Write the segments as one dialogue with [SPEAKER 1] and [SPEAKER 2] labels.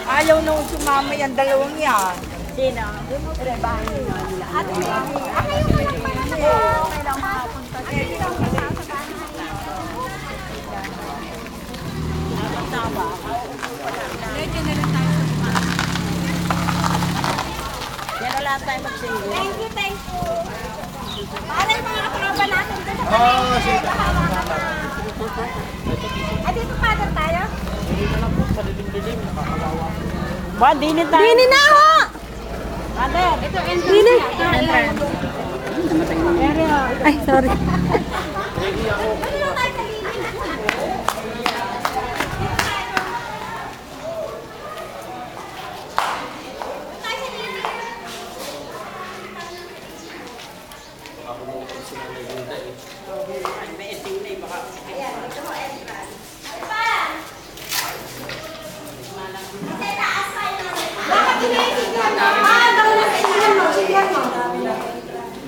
[SPEAKER 1] Ayaw nung sumama yung dalawang yan.
[SPEAKER 2] Sino? At kailang makapunta siya. Tama. Medyo na lang tayo sa mga. Yan na lang tayo mag-singin.
[SPEAKER 3] Thank you, thank you. Paano yung mga katropa natin doon sa
[SPEAKER 4] sige.
[SPEAKER 3] Ay, dito father tayo?
[SPEAKER 2] Ba, dinin tayo.
[SPEAKER 3] Dini na ho!
[SPEAKER 2] Ate, ito
[SPEAKER 3] Dini!
[SPEAKER 2] area.
[SPEAKER 3] Ay, sorry.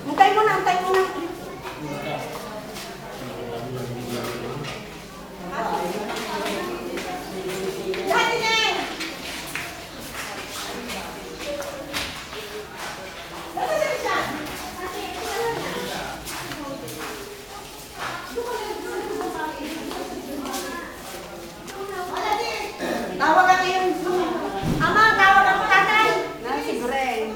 [SPEAKER 1] Antay mo na, antay mo na. Tawag ang iyong ama, tawag ang tatay. Siguro eh.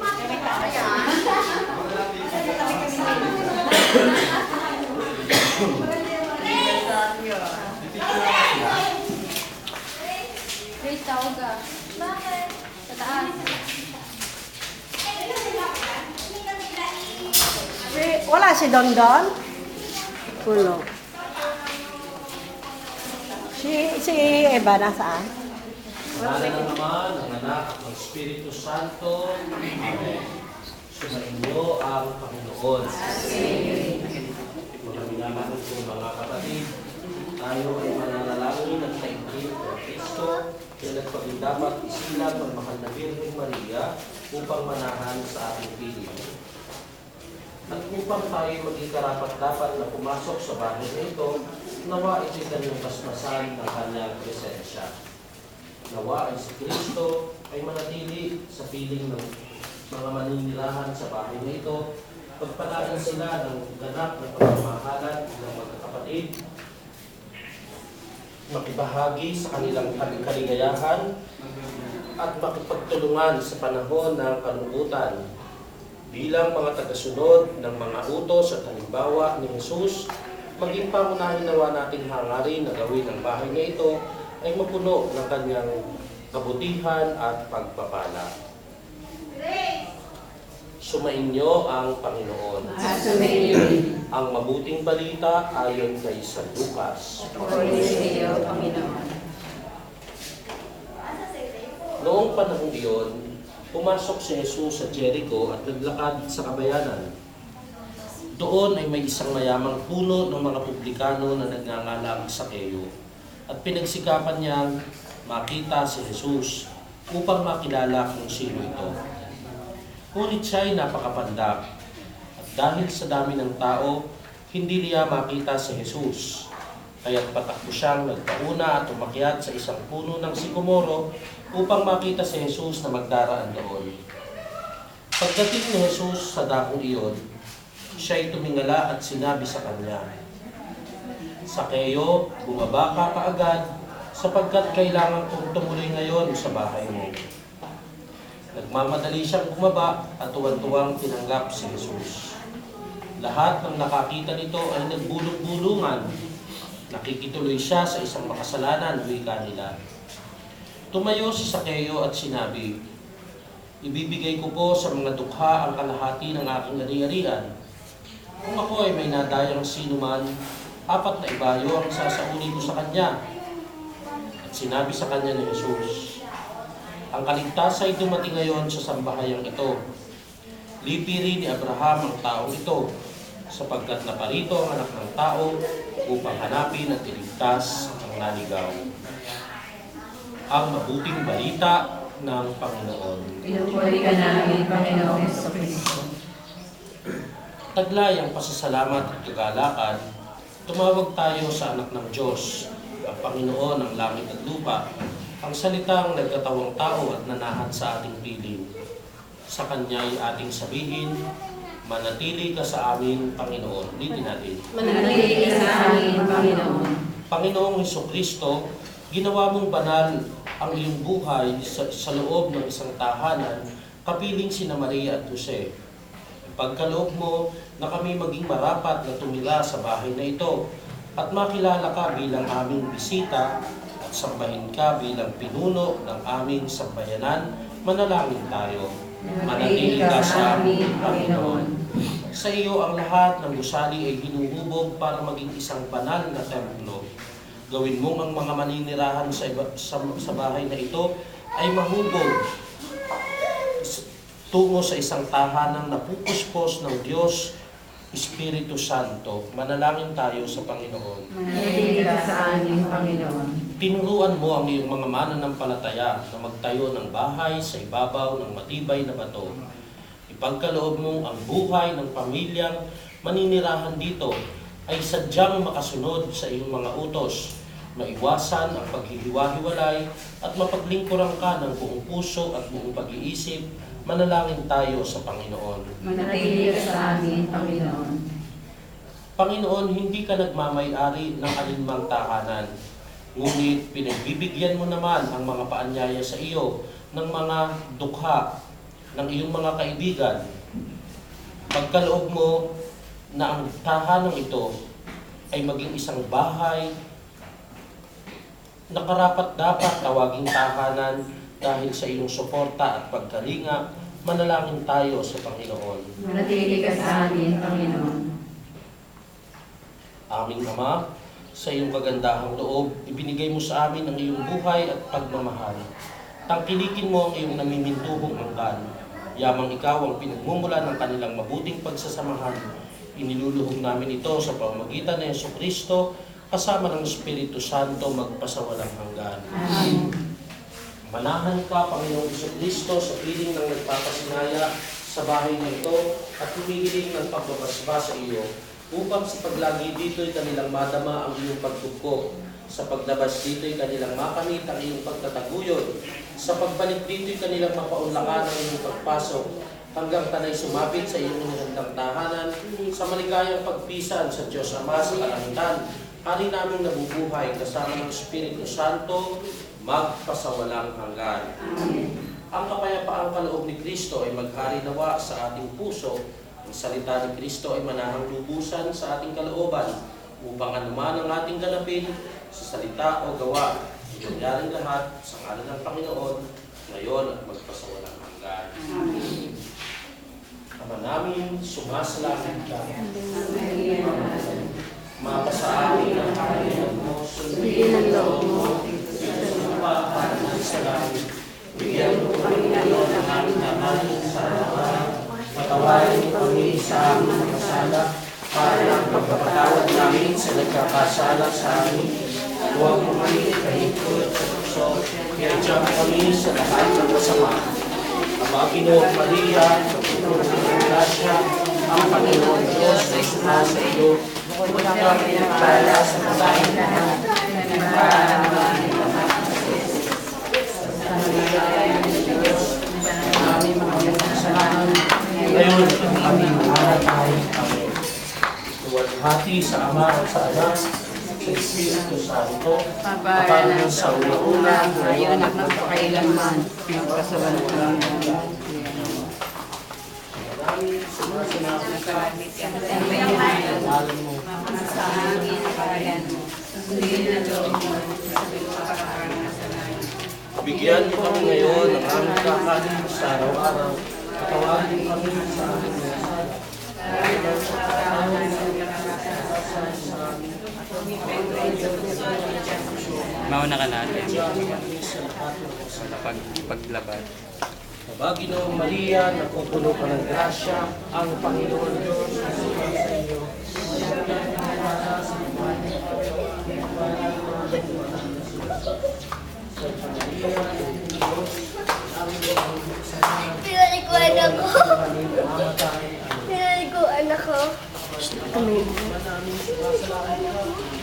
[SPEAKER 3] Grace, tawag ka. Bakit? Sa taas.
[SPEAKER 1] Wala si Don Don?
[SPEAKER 2] Pulo.
[SPEAKER 1] Si Eva nasaan?
[SPEAKER 4] Wala na naman ang anak ng Espiritu Santo. Amen. Sumainyo ang Panginoon. Maraming po mga kapatid. Tayo ay mananalangin at taimtim ng Kristo na nagpagdapat isilang ng mahal na Birheng Maria upang manahan sa ating piling. At upang tayo maging karapat-dapat na pumasok sa bahay na ito, nawa ito'y kanyang basbasan ng kanyang presensya. Nawa ay si Kristo ay manatili sa piling ng mga maninirahan sa bahay na ito, pagpalain sila ng ganap na pagmamahalan ng magkakapatid, makibahagi sa kanilang kaligayahan, at makipagtulungan sa panahon ng kalungkutan. Bilang mga tagasunod ng mga utos at halimbawa ni Jesus, maging pangunahin nawa nating hangarin na gawin ang bahay na ito ay mapuno ng kanyang kabutihan at pagpapala. Sumainyo ang Panginoon. Ang mabuting balita ayon kay San Lucas. Noong panahon iyon, pumasok si Jesus sa Jericho at naglakad sa kabayanan. Doon ay may isang mayamang puno ng mga publikano na nagngangalang Sakeo. At pinagsikapan niyang makita si Jesus upang makilala kung sino ito. Ngunit siya ay napakapandak. At dahil sa dami ng tao, hindi niya makita si Jesus. Kaya't patakbo siyang nagpauna at umakyat sa isang puno ng sikomoro upang makita si Jesus na magdaraan doon. Pagdating ni Jesus sa dakong iyon, siya ay tumingala at sinabi sa kanya, Sakeo, bumaba ka kaagad sapagkat kailangan kong tumuloy ngayon sa bahay mo. Nagmamadali siyang bumaba at tuwan-tuwang tinanggap si Jesus. Lahat ng nakakita nito ay nagbulong-bulungan. Nakikituloy siya sa isang makasalanan, wika nila. Tumayo si Sakeo at sinabi, Ibibigay ko po sa mga dukha ang kalahati ng aking ari-arian. Kung ako ay may nadayang sinuman, 4 na ibayo ang sasauli ko sa kanya. At sinabi sa kanya ni Jesus, ang kaligtasan ay dumating ngayon sa sambahayang ito. Lipirin ni Abraham ang taong ito, sapagkat naparito ang anak ng tao upang hanapin at iligtas ang naligaw. Ang mabuting balita ng Panginoon.
[SPEAKER 5] Pinupuri ka namin, Panginoong Jesucristo.
[SPEAKER 4] Taglay ang pasasalamat at kagalakan, tumawag tayo sa anak ng Diyos, ang Panginoon ng langit at lupa, Ang salitang nagkatawang tao at nanahan sa ating piling. Sa Kanya'y ating sabihin, manatili ka sa amin, Panginoon. Ulitin natin.
[SPEAKER 5] Manatili ka sa amin, Panginoon.
[SPEAKER 4] Panginoong Hesukristo, ginawa mong banal ang iyong buhay sa loob ng isang tahanan, kapiling sina Maria at Jose. Ipagkaloob mo na kami maging marapat na tumira sa bahay na ito at makilala ka bilang aming bisita at sambahin ka bilang pinuno ng aming sambayanan. Manalangin tayo. Manatili ka sa amin, Panginoon. Sa iyo ang lahat ng gusali ay hinuhubog para maging isang banal na templo. Gawin mong ang mga maninirahan sa bahay na ito ay mahubog tungo sa isang tahanang napupuspos ng Diyos, Espiritu Santo. Manalangin tayo sa Panginoon.
[SPEAKER 5] Manatili ka sa amin, Panginoon.
[SPEAKER 4] Tinuruan mo ang iyong mga mananampalataya na magtayo ng bahay sa ibabaw ng matibay na bato. Ipagkaloob mo ang buhay ng pamilyang maninirahan dito ay sadyang makasunod sa iyong mga utos, maiwasan ang paghihiwa-hiwalay at mapaglingkuran ka ng buong puso at buong pag-iisip. Manalangin tayo sa Panginoon.
[SPEAKER 5] Manatili ka sa amin, Panginoon.
[SPEAKER 4] Panginoon, hindi ka nagmamay-ari ng alinmang tahanan, ngunit pinagbibigyan mo naman ang mga paanyaya sa iyo ng mga dukha ng iyong mga kaibigan. Pagkaloob mo na ang tahanang ito ay maging isang bahay na karapat-dapat tawaging tahanan dahil sa iyong suporta at pagkalinga. Manalangin tayo sa Panginoon.
[SPEAKER 5] Manatili ka sa amin, Panginoon.
[SPEAKER 4] Aming Ama, sa iyong kagandahang loob, ibinigay mo sa amin ang iyong buhay at pagmamahal. Tangkilikin mo ang iyong namimintuhong angkan. Yamang ikaw ang pinagmumula ng kanilang mabuting pagsasamahan. Iniluluhog namin ito sa pamamagitan ng Hesukristo kasama ng Espiritu Santo magpasawalang hanggan.
[SPEAKER 5] Amen.
[SPEAKER 4] Manahan ka, Panginoong Hesukristo, sa piling ng nagpapasinaya sa bahay na ito at humihiling ng pagbabasba sa iyo upang sa paglagi dito'y kanilang madama ang iyong pagtugkog. Sa paglabas dito'y kanilang makamit ang iyong pagtataguyod. Sa pagbalik dito'y kanilang mapaunlakan ang iyong pagpasok hanggang tanay sumapit sa iyong inihandang tahanan sa maligayang pagpisan sa Diyos Ama sa kalangitan. Hari naming nabubuhay kasama ng Espiritu Santo magpasawalang hanggan.
[SPEAKER 5] Amen.
[SPEAKER 4] Ang kapayapaang kaloob ni Kristo ay maghari nawa sa ating puso. Ang salita ni Kristo ay manahang lubusan sa ating kalooban upang anuman ang ating ganapin sa salita o gawa. Iyong lahat sa ngalan ng Panginoon ngayon at magpasawalang hanggan.
[SPEAKER 5] Amen.
[SPEAKER 4] Ama namin, sumasalangit ka.
[SPEAKER 5] Amen.
[SPEAKER 4] Mapasa amin ang kaharian mo,
[SPEAKER 5] Sundin ang loob mo.
[SPEAKER 4] sa langit. Bigyan mo kami ngayon ng aming kakanin sa araw-araw. Patawarin mo kami sa aming mga kasala para ang pagpapatawad namin sa nagkakasala sa amin. Huwag mo kami kahigpot sa puso, kaya diyan kami sa lahat ng masama. Ama Ginoong Maria, Pagpupulong ng Grasya, ang Panginoon Diyos ay sumasa iyo. Huwag kami nagpala sa masahin lahat. Ngayon, ang aming maratay. Amen. Luwalhati sa Ama at sa Anak, sa Espiritu Santo, kapag sa una-una, ngayon at magpakailanman,
[SPEAKER 5] Magpasawalang hanggan.
[SPEAKER 4] maraming sumasalangit ka. Alam mo,
[SPEAKER 5] Sa amin, Panginoon. Sundin ang loob mo.
[SPEAKER 4] bigyan mo kami ngayon ng aming kakanin sa araw-araw. Patawagin kami sa aming nasal.
[SPEAKER 6] Mauna ka natin paglabas.
[SPEAKER 4] Aba, Ginoong Maria, napupuno ka ng grasya, ang Panginoon Diyos ay sa iyo.
[SPEAKER 1] Pinalikuan ako. Pinalikuan ako.
[SPEAKER 4] Manaming sumasalangit ka.